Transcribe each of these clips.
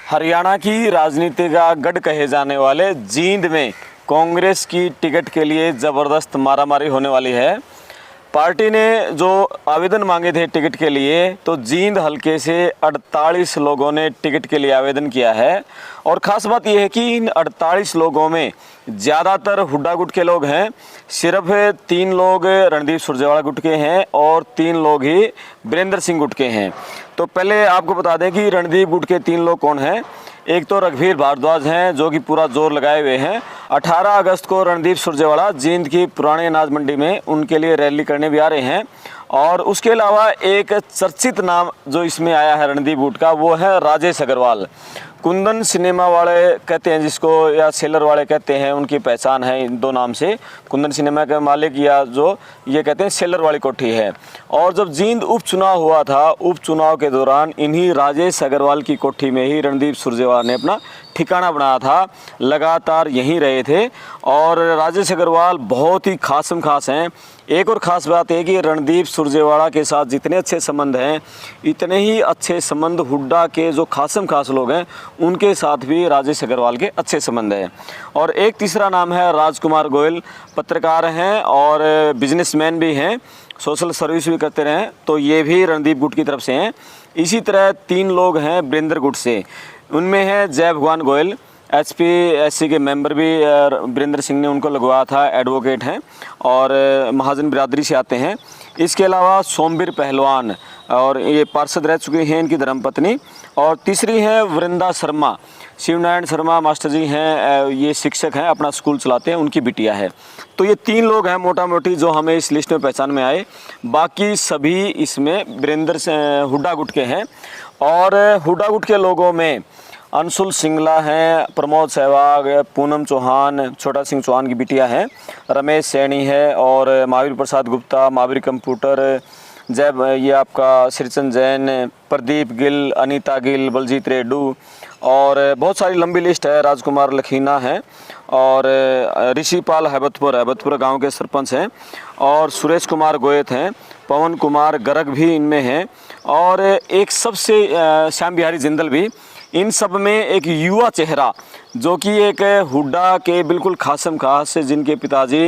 हरियाणा की राजनीति का गढ़ कहे जाने वाले जींद में कांग्रेस की टिकट के लिए ज़बरदस्त मारामारी होने वाली है। पार्टी ने जो आवेदन मांगे थे टिकट के लिए, तो जींद हलके से 48 लोगों ने टिकट के लिए आवेदन किया है। और ख़ास बात यह है कि इन 48 लोगों में ज़्यादातर हुड्डा गुट के लोग हैं। सिर्फ 3 लोग रणदीप सुरजेवाला गुट के हैं और 3 लोग ही वीरेंद्र सिंह गुट के हैं। तो पहले आपको बता दें कि रणदीप गुट के 3 लोग कौन हैं। एक तो रघुवीर भारद्वाज हैं, जो कि पूरा जोर लगाए हुए हैं। 18 अगस्त को रणदीप सुरजेवाला जींद की पुरानी अनाज मंडी में उनके लिए रैली करने भी आ रहे हैं। और उसके अलावा एक चर्चित नाम जो इसमें आया है रणदीप गुट का, वो है राजेश अग्रवाल। कुंदन सिनेमा वाले कहते हैं जिसको, या सेलर वाले कहते हैं, उनकी पहचान है इन 2 नाम से। कुंदन सिनेमा के मालिक, या जो ये कहते हैं सेलर वाली कोठी है। और जब जींद उपचुनाव हुआ था, उपचुनाव के दौरान इन्हीं राजेश अग्रवाल की कोठी में ही रणदीप सुरजेवाला ने अपना ठिकाना बनाया था, लगातार यहीं रहे थे। और राजेश अग्रवाल बहुत ही खासम खास हैं। एक और ख़ास बात है कि रणदीप सुरजेवाला के साथ जितने अच्छे संबंध हैं, इतने ही अच्छे संबंध हुड्डा के जो खासम खास लोग हैं उनके साथ भी राजेश अग्रवाल के अच्छे संबंध हैं। और एक तीसरा नाम है राजकुमार गोयल, पत्रकार हैं और बिजनेसमैन भी हैं, सोशल सर्विस भी करते रहे, तो ये भी रणदीप गुट की तरफ से हैं। इसी तरह 3 लोग हैं वीरेंद्र गुट से, उनमें है जय भगवान गोयल, HPSC के मेंबर भी वीरेंद्र सिंह ने उनको लगवाया था, एडवोकेट हैं और महाजन बिरादरी से आते हैं। इसके अलावा सोमवीर पहलवान, और ये पार्षद रह चुके हैं, इनकी धर्मपत्नी। और तीसरी है वृंदा शर्मा, शिवनारायण शर्मा मास्टर जी हैं, ये शिक्षक हैं, अपना स्कूल चलाते हैं, उनकी बिटिया है। तो ये 3 लोग हैं मोटा मोटी जो हमें इस लिस्ट में पहचान में आए। बाकी सभी इसमें वीरेंद्र हुड्डा गुट के हैं। और हुड्डा गुट के लोगों में अंशुल सिंगला हैं, प्रमोद सहवाग, पूनम चौहान, छोटा सिंह चौहान की बिटिया हैं, रमेश सैनी है, और महावीर प्रसाद गुप्ता, महावीर कंप्यूटर, ये आपका श्रीचंद जैन, प्रदीप गिल, अनीता गिल, बलजीत रेड्डू, और बहुत सारी लंबी लिस्ट है। राजकुमार लखीना है, और ऋषिपाल हैबतपुर गांव के सरपंच हैं, और सुरेश कुमार गोयत हैं, पवन कुमार गर्ग भी इनमें हैं, और एक सबसे श्याम बिहारी जिंदल भी। इन सब में एक युवा चेहरा जो कि एक हुड्डा के बिल्कुल खासम खास, जिनके पिताजी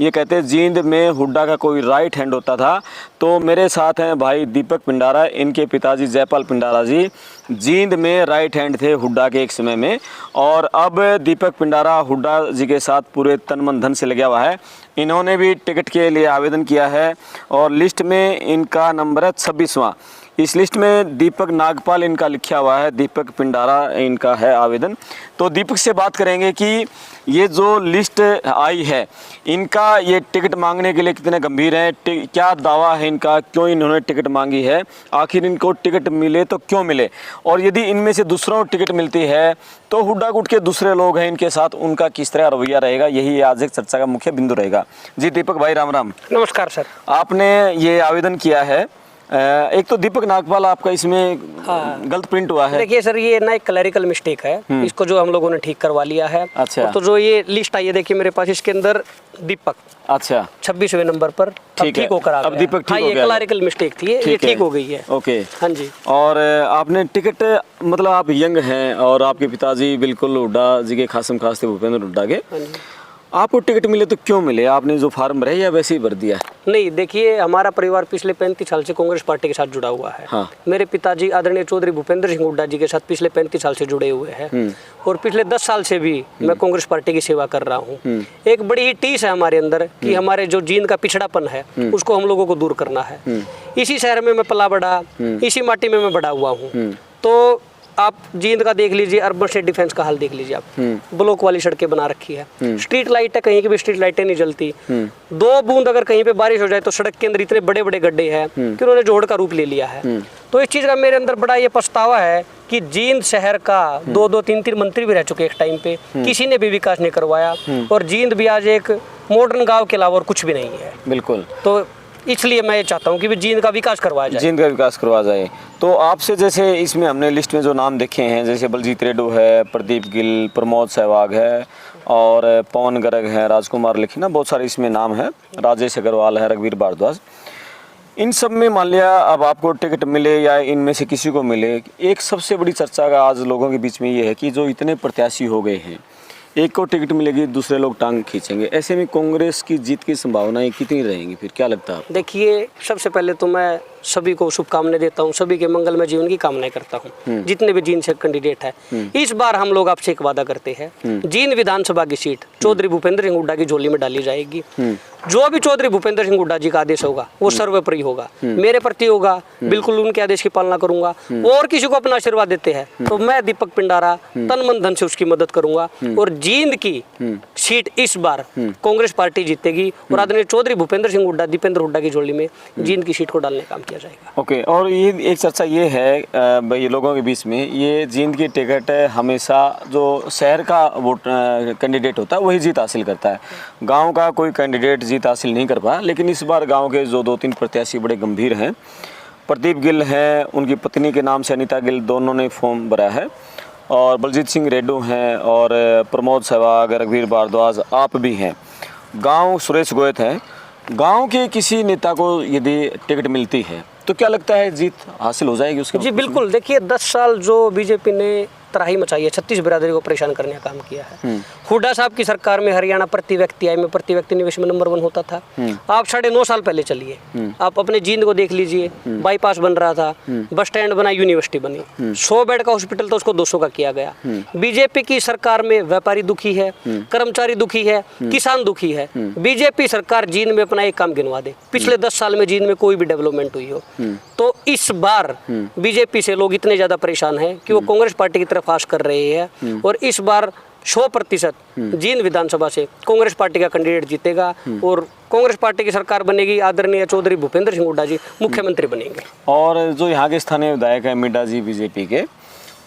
ये कहते हैं जींद में हुड्डा का कोई राइट हैंड होता था। तो मेरे साथ हैं भाई दीपक पिंडारा, इनके पिताजी जयपाल पिंडारा जी जींद में राइट हैंड थे हुड्डा के एक समय में। और अब दीपक पिंडारा हुड्डा जी के साथ पूरे तन मन धन से लगा हुआ है। इन्होंने भी टिकट के लिए आवेदन किया है और लिस्ट में इनका नंबर है 26वां। इस लिस्ट में दीपक नागपाल इनका लिखा हुआ है, दीपक पिंडारा इनका है आवेदन। तो दीपक से बात करेंगे कि ये जो लिस्ट आई है, इनका ये टिकट मांगने के लिए कितने गंभीर हैं, क्या दावा है इनका, क्यों इन्होंने टिकट मांगी है, आखिर इनको टिकट मिले तो क्यों मिले, और यदि इनमें से दूसरों को टिकट मिलती है तो हुड्डा गुट के दूसरे लोग हैं इनके साथ, उनका किस तरह रवैया रहेगा, यही आज एक चर्चा का मुख्य बिंदु रहेगा। जी दीपक भाई, राम राम। नमस्कार सर। आपने ये आवेदन किया है, एक तो दीपक नागपाल आपका इसमें गलत प्रिंट हुआ है। देखिए सर, ये ना एक क्लरिकल मिस्टेक है, इसको जो हम लोगों ने ठीक करवा लिया है। अच्छा। तो जो ये लिस्ट आई है, देखिए मेरे पास, इसके अंदर दीपक, अच्छा, 26वें नंबर पर ठीक होकर आ गया। अब दीपक ठीक हो गया। ये क्लरिकल मिस्टेक थी, ये ठीक हो गई है। ओके, हाँ जी। और आपने टिकट, मतलब आप यंग हैं और आपके पिताजी बिल्कुल हुड्डा जी के खासम खास थे, भूपेंद्र हुड्डा के। आपको टिकट मिले तो क्यों मिले, आपने जो फार्म भरे या वैसे ही भर दिया? नहीं, देखिए हमारा परिवार पिछले 35 साल से कांग्रेस पार्टी के साथ जुड़ा हुआ है। हाँ। मेरे पिताजी आदरणीय चौधरी भूपेंद्र सिंह हुड्डा जी के साथ पिछले 35 साल से जुड़े हुए हैं, और पिछले 10 साल से भी मैं कांग्रेस पार्टी की सेवा कर रहा हूँ। एक बड़ी ही टीस है हमारे अंदर कि हमारे जो जींद का पिछड़ापन है उसको हम लोगों को दूर करना है। इसी शहर में मैं पला बड़ा, इसी माटी में मैं बड़ा हुआ हूँ। तो आप जींद का देख लीजिए, अर्बन स्टेट डिफेंस का हाल देख लीजिए आप, ब्लॉक वाली सड़कें बना रखी है, स्ट्रीट लाइट है, कहीं की भी स्ट्रीट लाइटें नहीं जलती। 2 बूंद अगर कहीं पे बारिश हो जाए तो सड़क के अंदर इतने बड़े बड़े गड्ढे हैं कि उन्होंने जोड़ का रूप ले लिया है। तो इस चीज का मेरे अंदर बड़ा ये पछतावा है कि जींद शहर का 2-2, 3-3 मंत्री भी रह चुके एक टाइम पे, किसी ने भी विकास नहीं करवाया, और जींद भी आज एक मॉडर्न गाँव के अलावा और कुछ भी नहीं है। बिल्कुल। तो इसलिए मैं ये चाहता हूँ कि जींद का विकास करवाया जाए। जींद का विकास करवाया जाए। तो आपसे, जैसे इसमें हमने लिस्ट में जो नाम देखे हैं, जैसे बलजीत रेड्डू है, प्रदीप गिल, प्रमोद सहवाग है, और पवन गर्ग है, राजकुमार लखीना, बहुत सारे इसमें नाम है, राजेश अग्रवाल है, रघुवीर भारद्वाज। इन सब में मान लिया अब आपको टिकट मिले या इनमें से किसी को मिले, एक सबसे बड़ी चर्चा का आज लोगों के बीच में ये है कि जो इतने प्रत्याशी हो गए हैं, एक को टिकट मिलेगी, दूसरे लोग टांग खींचेंगे, ऐसे में कांग्रेस की जीत की संभावनाएं कितनी रहेंगी फिर, क्या लगता है आपको? देखिए, सबसे पहले तो मैं सभी को शुभकामनाएं देता हूं, सभी के मंगलमय जीवन की कामनाएं करता हूं, जितने भी जींद से कैंडिडेट है। इस बार हम लोग आपसे एक वादा करते हैं, जींद विधानसभा की सीट चौधरी भूपेंद्र सिंह हुड्डा की झोली में डाली जाएगी। जो भी चौधरी भूपेंद्र सिंह हुड्डा जी का आदेश होगा वो सर्वोपरि होगा, मेरे प्रति होगा, बिल्कुल उनके आदेश की पालना करूंगा। और किसी को अपना आशीर्वाद देते हैं तो मैं दीपक पिंडारा तन मन धन से उसकी मदद करूंगा, और जींद की सीट इस बार कांग्रेस पार्टी जीतेगी, और आदरणीय चौधरी भूपेंद्र सिंह हुड्डा, दीपेंद्र हुड्डा की झोली में जींद की सीट को डालने का काम किया जाएगा। ओके, और ये एक चर्चा ये है भाई लोगों के बीच में, ये जींद की टिकट हमेशा जो शहर का वोट कैंडिडेट होता है वही जीत हासिल करता है, गांव का कोई कैंडिडेट जीत हासिल नहीं कर पाया। लेकिन इस बार गांव के जो 2-3 प्रत्याशी बड़े गंभीर हैं, प्रदीप गिल हैं, उनकी पत्नी के नाम से अनीता गिल, दोनों ने फॉर्म भरा है, और बलजीत सिंह रेड्डू हैं, और प्रमोद सहवाग, रघुवीर भारद्वाज, आप भी हैं, गांव सुरेश गोयत हैं। गांव के किसी नेता को यदि टिकट मिलती है तो क्या लगता है जीत हासिल हो जाएगी उसके? जी बिल्कुल, देखिए 10 साल जो बीजेपी ने तराही मचाई है, 36 बिरादरी को परेशान करने का काम किया है। हुड्डा साहब की सरकार में हरियाणा प्रति व्यक्ति आय में, प्रति व्यक्ति निवेश में नंबर 1 होता था। आप 9.5 साल पहले चलिए, आप अपने जींद को देख लीजिए, बाईपास बन रहा था, बस स्टैंड बना, यूनिवर्सिटी बनी, 100 बेड का हॉस्पिटल तो उसको 200 का किया गया। बीजेपी की सरकार में व्यापारी दुखी है, कर्मचारी दुखी है, किसान दुखी है। बीजेपी सरकार जींद में अपना एक काम गिनवा दे, पिछले 10 साल में जींद में कोई भी डेवलपमेंट हुई हो। तो इस बार बीजेपी से लोग इतने ज्यादा परेशान हैं कि वो कांग्रेस पार्टी की तरफ आश कर रहे हैं, और इस बार 100% जींद विधानसभा से कांग्रेस पार्टी का कैंडिडेट जीतेगा, और कांग्रेस पार्टी की सरकार बनेगी, आदरणीय चौधरी भूपेंद्र सिंह हुड्डा जी मुख्यमंत्री बनेंगे। और जो यहाँ के स्थानीय विधायक हैं मिड्डा जी बीजेपी के,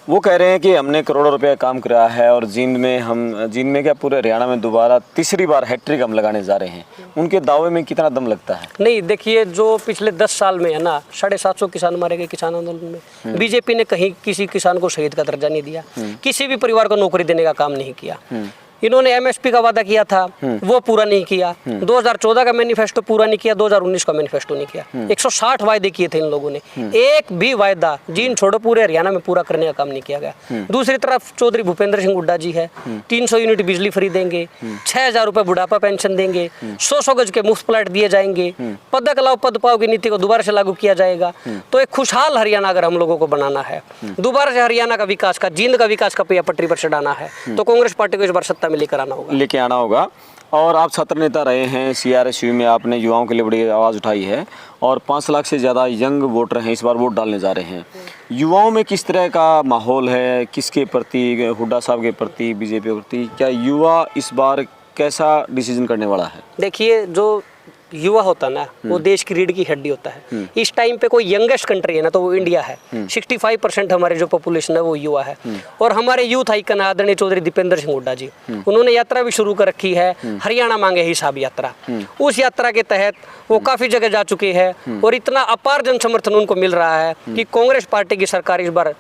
वो कह रहे हैं कि हमने करोड़ों रुपए काम कराया है, और जींद में क्या पूरे हरियाणा में दोबारा तीसरी बार हैट्रिक हम लगाने जा रहे हैं। उनके दावे में कितना दम लगता है? नहीं, देखिए, जो पिछले 10 साल में है ना, 750 किसान मारे गए किसान आंदोलन में, बीजेपी ने कहीं किसी किसान को शहीद का दर्जा नहीं दिया, किसी भी परिवार को नौकरी देने का काम नहीं किया। इन्होंने एमएसपी का वादा किया था, वो पूरा नहीं किया। 2014 का मैनिफेस्टो पूरा नहीं किया, 2019 का मैनिफेस्टो नहीं किया। 160 वायदे किए थे इन लोगों ने, एक भी वायदा जींद छोड़ो पूरे हरियाणा में पूरा करने का काम नहीं किया गया। दूसरी तरफ चौधरी भूपेंद्र सिंह हुड्डा जी है, 300 यूनिट बिजली फ्री देंगे, 6000 रुपए बुढ़ापा पेंशन देंगे, 100 गज के मुफ्त प्लाट दिए जाएंगे, पदक लाओ पद पाओ की नीति को दोबारा से लागू किया जाएगा। तो एक खुशहाल हरियाणा अगर हम लोगों को बनाना है, दोबारा से हरियाणा का विकास का, जींद का विकास का पहिया पटरी पर चढ़ाना है, तो कांग्रेस पार्टी को इस बार सत्ता में लेके आना होगा। और आप छात्र नेता रहे हैं, CRSU में आपने युवाओं के लिए बड़ी आवाज़ उठाई है, और 5 लाख से ज़्यादा यंग वोटर हैं, इस बार वोट डालने जा रहे हैं। युवाओं में किस तरह का माहौल है, किसके प्रति, हुड्डा साहब के प्रति, बीजेपी के प्रति? क्या युवा इस बार कैसा डिसीजन करने वाला है? देखिए, जो युवा होता है ना, वो देश की रीढ़ की हड्डी होता है। इस टाइम पे कोई यंगेस्ट कंट्री है ना, तो वो इंडिया है। 65% हमारे जो पॉपुलेशन है वो युवा है, और हमारे यूथ आइकन आदरणीय चौधरी दीपेंद्र सिंह हुड्डा जी, उन्होंने यात्रा भी शुरू कर रखी है, हरियाणा मांगे हिसाब यात्रा। उस यात्रा के तहत वो काफी जगह जा चुके हैं, और इतना अपार जन समर्थन उनको मिल रहा है कि कांग्रेस पार्टी की सरकार इस बार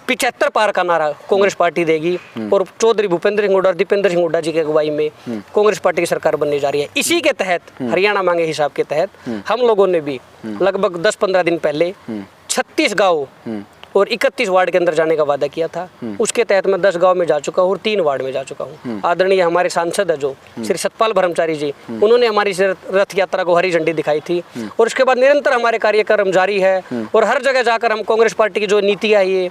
75 पार का नारा कांग्रेस पार्टी देगी, और चौधरी भूपेंद्र सिंह हुड्डा और दीपेंद्र सिंह हुड्डा जी की अगुवाई में कांग्रेस पार्टी की सरकार बनने जा रही है। इसी के तहत, हरियाणा मांगे हिसाब के तहत, हम लोगों ने भी लगभग 10-15 दिन पहले 36 गाँव और 31 वार्ड के अंदर जाने का वादा किया था। उसके तहत मैं 10 गांव में जा चुका हूँ और 3 वार्ड में जा चुका हूँ। आदरणीय हमारे सांसद है जो श्री सतपाल ब्रह्मचारी जी, उन्होंने हमारी रथ यात्रा को हरी झंडी दिखाई थी, और उसके बाद निरंतर हमारे कार्यक्रम जारी है, और हर जगह जाकर हम कांग्रेस पार्टी की जो नीति है, ये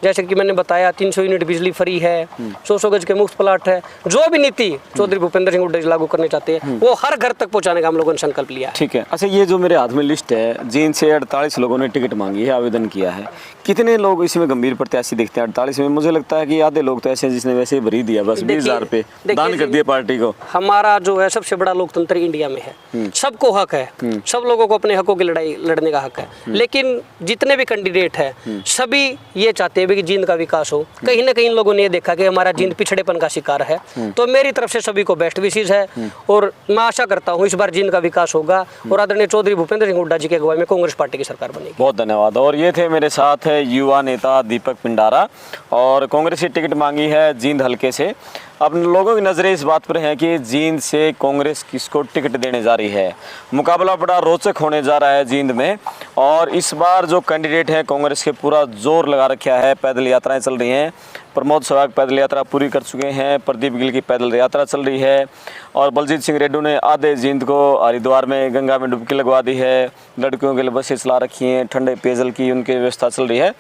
जैसे कि मैंने बताया 300 यूनिट बिजली फ्री है, 100 गज के मुफ्त प्लाट है, जो भी नीति चौधरी भूपेंद्र सिंह हुड्डा लागू करने चाहते हैं वो हर घर तक पहुंचाने का हम लोगों ने संकल्प लिया है। ठीक है। अच्छा, ये जो मेरे हाथ में लिस्ट है, जिन से 48 लोगों ने टिकट मांगी है, आवेदन किया है, कितने लोग इसमें गंभीर प्रत्याशी दिखते हैं 48 में? मुझे लगता है कि आधे लोग तो ऐसे हैं जिसने वैसे ही भरी दिया, बस 20,000 रुपये दान कर दिए पार्टी को। हमारा जो है सबसे बड़ा लोकतंत्र इंडिया में है, सबको हक है, सब लोगों को अपने हकों की लड़ाई लड़ने का हक है, लेकिन जितने भी कैंडिडेट है सभी ये चाहते हैं सभी की जींद का विकास हो। कहीं ना कहीं इन लोगों ने ये देखा कि हमारा जींद पिछड़ेपन का शिकार है, तो मेरी तरफ से सभी को बेस्ट विशेष है और मैं आशा करता हूँ इस बार जींद का विकास होगा और आदरणीय चौधरी भूपेंद्र सिंह हुड्डा जी की अगुवाई में कांग्रेस पार्टी की सरकार बनेगी। बहुत धन्यवाद। और ये थे मेरे साथ युवा नेता दीपक पिंडारा और कांग्रेस की टिकट मांगी है जींद हलके से। अब लोगों की नज़रें इस बात पर हैं कि जींद से कांग्रेस किसको टिकट देने जा रही है। मुकाबला बड़ा रोचक होने जा रहा है जींद में और इस बार जो कैंडिडेट है कांग्रेस के पूरा जोर लगा रखा है। पैदल यात्राएं चल रही हैं। प्रमोद सहवाग पैदल यात्रा पूरी कर चुके हैं, प्रदीप गिल की पैदल यात्रा चल रही है और बलजीत सिंह रेड्डी ने आधे जींद को हरिद्वार में गंगा में डुबकी लगवा दी है। लड़कियों के लिए बसें चला रखी हैं, ठंडे पेयजल की उनकी व्यवस्था चल रही है।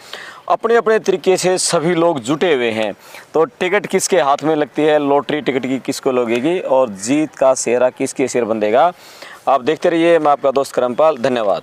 अपने अपने तरीके से सभी लोग जुटे हुए हैं। तो टिकट किसके हाथ में लगती है, लॉटरी टिकट की किसको लगेगी और जीत का सेहरा किसके सिर बंधेगा, आप देखते रहिए। मैं आपका दोस्त करमपाल, धन्यवाद।